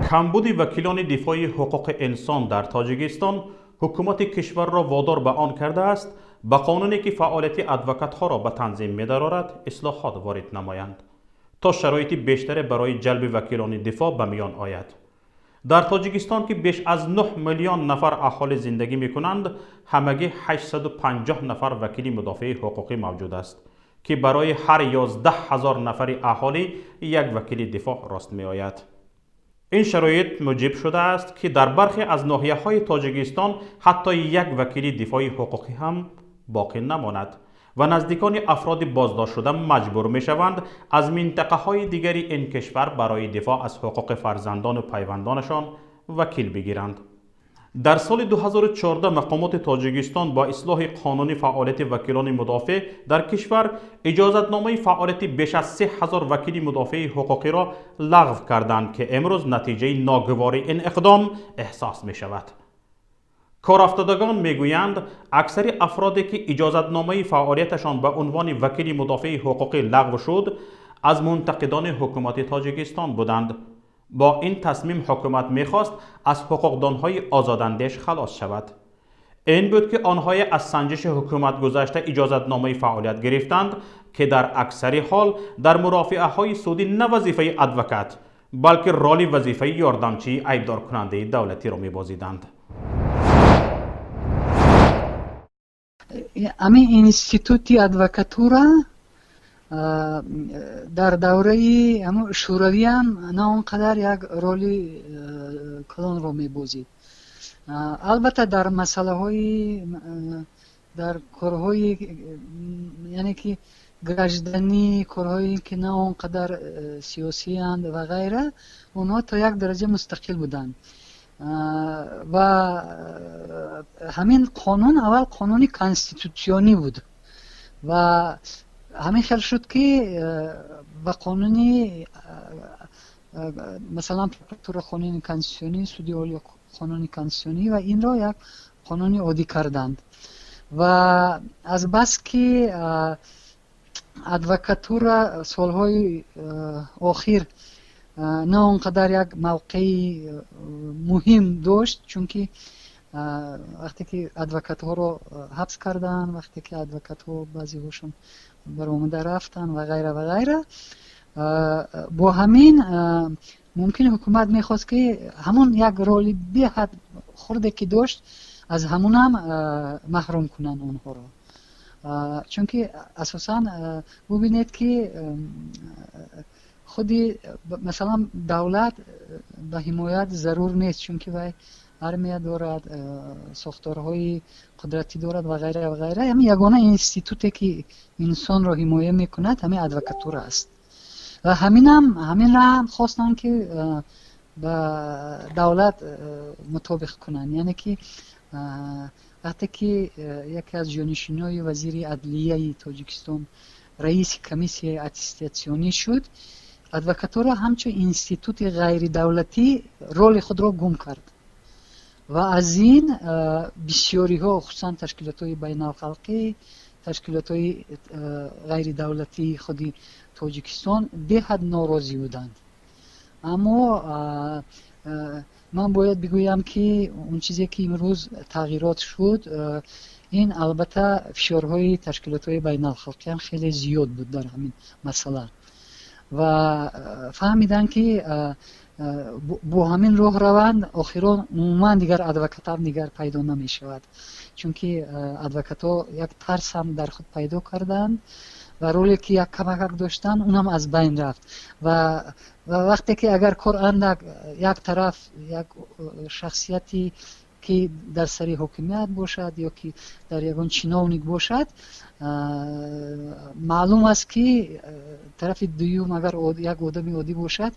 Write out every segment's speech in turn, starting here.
کمبود وکیلان دفاع حقوق انسان در تاجیکستان حکومت کشور را وادار به آن کرده است به قانونی که فعالیت ادوکات ها را به تنظیم می‌دارد اصلاحات وارد نمایند تا شرایط بیشتر برای جلب وکیلان دفاع به میان آید. در تاجیکستان که بیش از 9 میلیون نفر اهالی زندگی می‌کنند، همگی 850 نفر وکیل مدافع حقوقی موجود است که برای هر 11,000 نفر اهالی یک وکیل دفاع راست می‌آید. این شرایط موجب شده است که در برخی از ناحیه‌های تاجیکستان حتی یک وکیل دفاعی حقوقی هم باقی نماند و نزدیکان افراد بازداشت شده مجبور می‌شوند از منطقه‌های دیگری این کشور برای دفاع از حقوق فرزندان و پیوندانشان وکیل بگیرند. در سال 2014 مقامات تاجیکستان با اصلاح قانون فعالیت وکیلان مدافع در کشور اجازتنامه فعالیت بیش از 3000 وکیل مدافع حقوقی را لغو کردند که امروز نتیجه ناگوار این اقدام احساس می شود. کارافتادگان میگویند اکثر افرادی که اجازتنامه فعالیتشان به عنوان وکیل مدافع حقوقی لغو شد از منتقدان حکومت تاجیکستان بودند. با این تصمیم حکومت میخواست از حقوقدانهای آزاداندیش خلاص شود. این بود که آنها از سنجش حکومت گذشته اجازتنامه فعالیت گرفتند که در اکثر حال در مرافعه های سودی نه وظیفه ادوکات بلکه رول وظیفه یاردمچی عیبدار کننده دولتی را میبازیدند. امی اینستیتوتی ادوکاتورا در دوره شوروی هم نه اونقدر یک رولی کلان رو میبازید. البته در مسئله های در کارهای یعنی که گشتنی کارهایی که نه اونقدر سیاسی اند و غیره اونها تا یک درجه مستقل بودند و همین قانون اول قانونی کانستیتوسیونی بود و همین خیال شد که با قانونی مثلا پروکتور قانونی کانستیتوسیونی سودی اولی قانونی کانستیتوسیونی و این را یک قانونی عادی کردند و از بس که ادوکاتورا سالهای آخر نه اونقدر یک موقعی مهم داشت چون که وقتی که ادوکات ها رو حبس کردن، وقتی که ادوکات ها بعضی هاشون برآمده رفتن و غیره و غیره، با همین ممکن حکومت میخواست که همون یک رولی به حد خورده که داشت از همون هم محروم کنن اونها رو، چون که اساسا ببینید که خودی مثلا دولت به حمایت ضرور نیست چون که وای ارمیه دارد، ساختارهای قدرتی دارد و غیره و غیره. همین یگانه اینستیتوتی که انسان را حمایت میکند همین ادوکاتور است و همین هم خواستن که با دولت مطابق کنن، یعنی که وقتی که یکی از جانشینای وزیر عدلیه تاجیکستان رئیس کمیسیون اتستاسیونی شد، ادوکاتورا همچون اینستیتوت غیر دولتی رول خود را گم کرد و از این بسیاری ها خصوصا تشکیلات های بین الخلقی، تشکیلات های غیر دولتی خودی تاجیکستان به حد ناراضی بودند. اما من باید بگویم که اون چیزی که امروز تغییرات شد این البته فشارهای تشکیلات های بین الخلقی هم خیلی زیاد بود در همین مسئله و فهمیدن که با همین راه روند آخران عموما دیگر ادوکات هم دیگر پیدا نمی شود چون که ادوکات ها یک ترس هم در خود پیدا کردند و رولی که یک کمک داشتن اونم از بین رفت و وقتی که اگر کار اندک یک طرف یک شخصیتی که در سری حکومت باشد یا که در یگان چیناونیک باشد معلوم است که طرف دوم اگر یک آدمی عادی باشد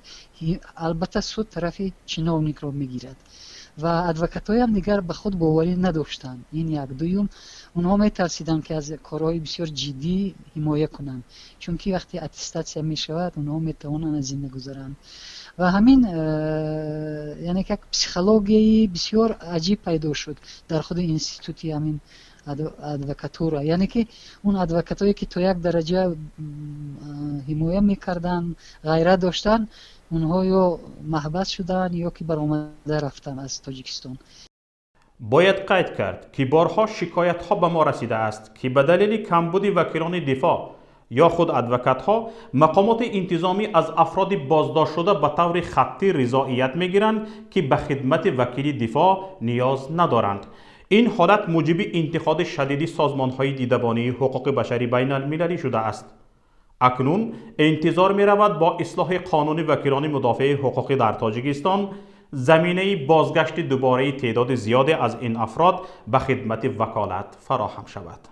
البته سود طرف چیناونیک را میگیرد و ادوکات‌های هم دیگر به خود باوری نداشتند. این یک دوم اونها میترسیدند که از کارهای بسیار جدی حمایت کنند چون که وقتی اتستاسیون میشود اونها میتوانند از این بگذرند و همین یعنی که پسیکولوژی بسیار عجیب پیدا شد در خود اینستیتوتی همین ادوکاتورا، یعنی که اون ادوکاتایی که تو یک درجه حمایت میکردن غیرت داشتن اونها یا محبس شدن یا که برآمده رفتن از تاجیکستان. باید قید کرد که بارها شکایت ها به ما رسیده است که به دلیل کمبود وکیلان دفاع یا خود ادوکات ها مقامات انتظامی از افراد بازداشت شده به طور خطی رضایت میگیرند که به خدمت وکیل دفاع نیاز ندارند. این حالت موجب انتقاد شدید سازمان های دیدبانی حقوق بشری بین المللی شده است. اکنون انتظار می رود با اصلاح قانون وکیلان مدافع حقوقی در تاجیکستان زمینه بازگشت دوباره تعداد زیادی از این افراد به خدمت وکالت فراهم شود.